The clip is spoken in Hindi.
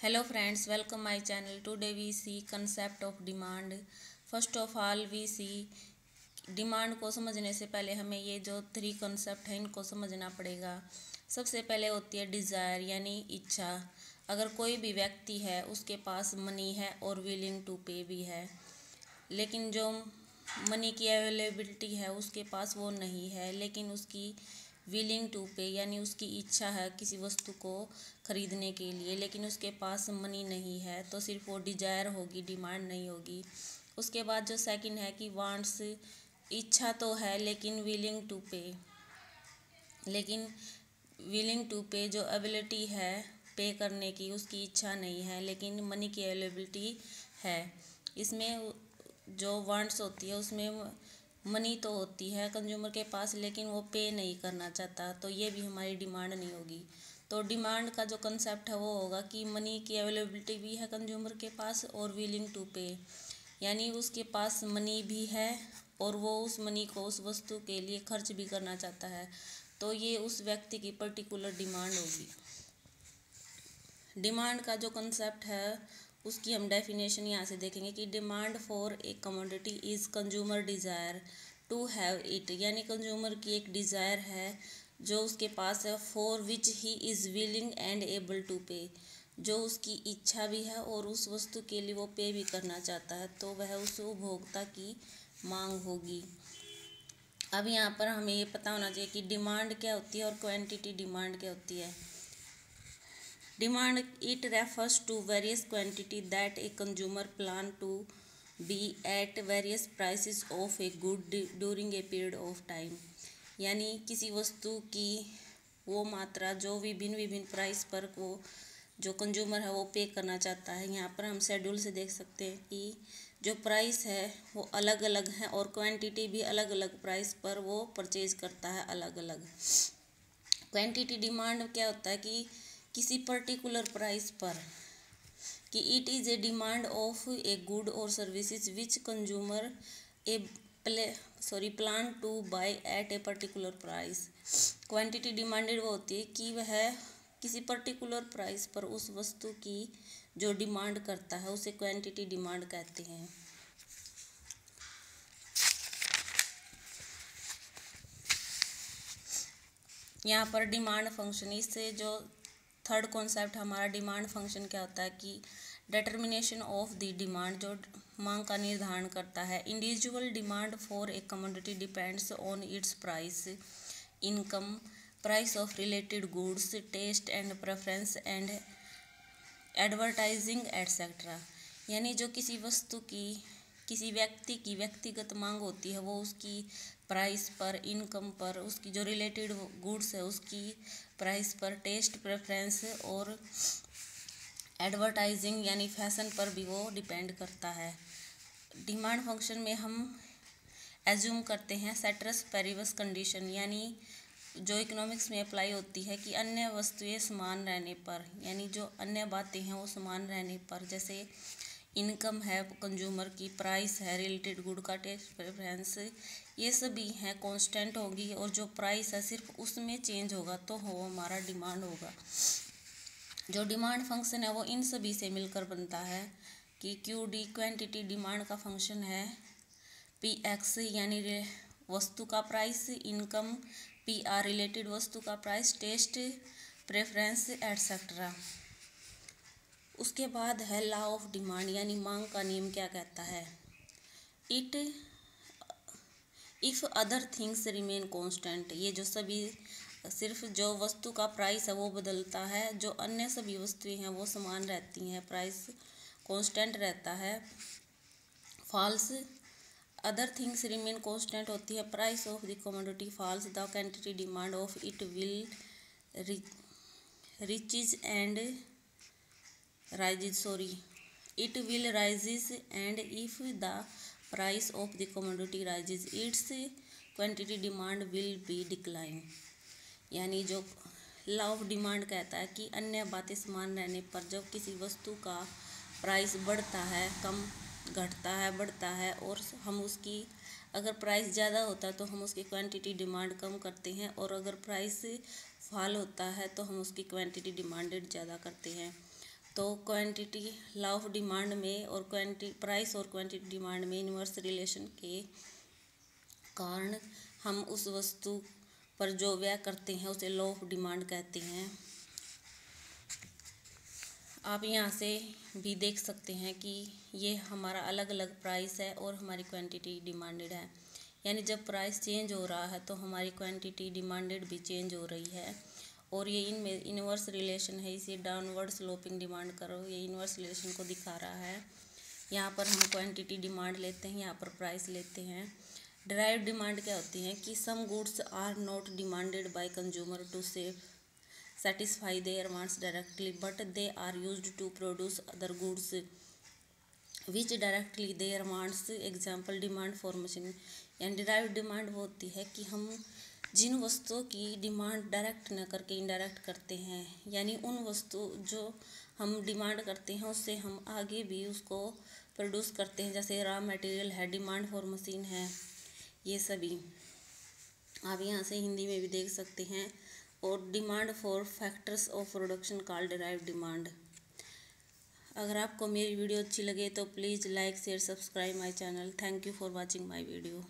Hello friends, welcome my channel. Today we see concept of demand. First of all we see demand को समझने से पहले हमें ये जो थ्री कॉन्सेप्ट हैं इनको समझना पड़ेगा। सबसे पहले होती है डिज़ायर यानी इच्छा। अगर कोई भी व्यक्ति है उसके पास मनी है और विलिंग टू पे भी है, लेकिन जो मनी की अवेलेबिलिटी है उसके पास वो नहीं है, लेकिन उसकी विलिंग टू पे यानी उसकी इच्छा है किसी वस्तु को ख़रीदने के लिए, लेकिन उसके पास मनी नहीं है, तो सिर्फ वो डिजायर होगी, डिमांड नहीं होगी। उसके बाद जो सेकंड है कि वांट्स, इच्छा तो है लेकिन विलिंग टू पे जो एबिलिटी है पे करने की उसकी इच्छा नहीं है, लेकिन मनी की अवेलेबिलिटी है। इसमें जो वांट्स होती है उसमें मनी तो होती है कंज्यूमर के पास, लेकिन वो पे नहीं करना चाहता, तो ये भी हमारी डिमांड नहीं होगी। तो डिमांड का जो कंसेप्ट है वो होगा कि मनी की अवेलेबिलिटी भी है कंज्यूमर के पास और विलिंग टू पे, यानी उसके पास मनी भी है और वो उस मनी को उस वस्तु के लिए खर्च भी करना चाहता है, तो ये उस व्यक्ति की पर्टिकुलर डिमांड होगी। डिमांड का जो कंसेप्ट है उसकी हम डेफिनेशन यहाँ से देखेंगे कि demand for a commodity is consumer desire to have it, यानी कंज्यूमर की एक डिज़ायर है जो उसके पास है, for which he is willing and able to pay, जो उसकी इच्छा भी है और उस वस्तु के लिए वो पे भी करना चाहता है, तो वह उस उपभोक्ता की मांग होगी। अब यहाँ पर हमें ये पता होना चाहिए कि डिमांड क्या होती है और क्वांटिटी डिमांड क्या होती है। Demand, it refers to various quantity that a consumer plan to be at various prices of a good during a period of time, यानी किसी वस्तु की वो मात्रा जो विभिन्न प्राइस पर वो जो कंज्यूमर है वो पे करना चाहता है। यहाँ पर हम शेड्यूल से देख सकते हैं कि जो प्राइस है वो अलग अलग है और क्वांटिटी भी अलग अलग प्राइस पर वो परचेज करता है अलग अलग। क्वांटिटी डिमांड क्या होता है कि किसी पर्टिकुलर प्राइस पर, कि it is a demand of a good और services which consumer plan to buy at a particular price. Quantity demanded वो होती है कि वह किसी पर्टिकुलर प्राइस पर उस वस्तु की जो डिमांड करता है उसे क्वांटिटी डिमांड कहते हैं। यहाँ पर डिमांड फंक्शन, इससे जो थर्ड कॉन्सेप्ट हमारा डिमांड फंक्शन क्या होता है कि डिटर्मिनेशन ऑफ द डिमांड, जो मांग का निर्धारण करता है। Individual demand for a commodity depends on its price, income, price of related goods, taste and preference and advertising etcetera, यानी जो किसी वस्तु की किसी व्यक्ति की व्यक्तिगत मांग होती है वो उसकी प्राइस पर, इनकम पर, उसकी जो रिलेटेड गुड्स है उसकी प्राइस पर, टेस्ट प्रेफरेंस और एडवर्टाइजिंग यानी फैशन पर भी वो डिपेंड करता है। डिमांड फंक्शन में हम एज्यूम करते हैं सेटरस पेरिवस कंडीशन, यानी जो इकोनॉमिक्स में अप्लाई होती है कि अन्य वस्तुएं समान रहने पर, यानी जो अन्य बातें हैं वो समान रहने पर, जैसे इनकम है कंज्यूमर की, प्राइस है, रिलेटेड गुड का टेस्ट प्रेफरेंस, ये सभी हैं कांस्टेंट होगी और जो प्राइस है सिर्फ उसमें चेंज होगा तो वो हमारा डिमांड होगा। जो डिमांड फंक्शन है वो इन सभी से मिलकर बनता है कि क्यू डी क्वांटिटी डिमांड का फंक्शन है, पी एक्स यानी वस्तु का price, income P R related वस्तु का प्राइस, टेस्ट प्रेफरेंस एटसेट्रा। उसके बाद है लॉ ऑफ डिमांड, यानी मांग का नियम क्या कहता है। If other things remain constant, ये जो सभी सिर्फ जो वस्तु का प्राइस है वो बदलता है, जो अन्य सभी वस्तुएं हैं वो समान रहती हैं, प्राइस कांस्टेंट रहता है। Falls, other things remain constant होती है, price of the commodity falls, the quantity demand of it will reaches and it will rises, and if the price of the commodity rises its quantity demand will be decline, यानी जो लॉ ऑफ डिमांड कहता है कि अन्य बातें समान रहने पर जब किसी वस्तु का प्राइस बढ़ता है, कम घटता है, बढ़ता है, और हम उसकी अगर प्राइस ज़्यादा होता है तो हम उसकी क्वांटिटी डिमांड कम करते हैं, और अगर प्राइस फॉल होता है तो हम उसकी क्वांटिटी डिमांडेड ज़्यादा करते हैं। तो क्वांटिटी लॉ ऑफ डिमांड में और प्राइस और क्वांटिटी डिमांड में इन्वर्स रिलेशन के कारण हम उस वस्तु पर जो व्यय करते हैं उसे लॉ ऑफ डिमांड कहते हैं। आप यहाँ से भी देख सकते हैं कि ये हमारा अलग अलग प्राइस है और हमारी क्वांटिटी डिमांडेड है, यानी जब प्राइस चेंज हो रहा है तो हमारी क्वांटिटी डिमांडेड भी चेंज हो रही है। और ये इनमें इन्वर्स रिलेशन है, इसे डाउनवर्ड स्लोपिंग डिमांड करो, ये इन्वर्स रिलेशन को दिखा रहा है। यहाँ पर हम क्वांटिटी डिमांड लेते हैं, यहाँ पर प्राइस लेते हैं। डिराइव्ड डिमांड क्या होती है कि some goods are not demanded by consumer to satisfy their wants directly, but they are used to produce other goods which directly their wants, example demand for machine। यानी डिराइव्ड डिमांड वो होती है कि हम जिन वस्तुओं की डिमांड डायरेक्ट न करके इनडायरेक्ट करते हैं, यानी उन वस्तु जो हम डिमांड करते हैं उससे हम आगे भी उसको प्रोड्यूस करते हैं, जैसे रॉ मटेरियल है, डिमांड फॉर मशीन है, ये सभी आप यहाँ से हिंदी में भी देख सकते हैं। और demand for factors of production called derived demand. अगर आपको मेरी वीडियो अच्छी लगे तो please like share subscribe my channel. Thank you for watching my video.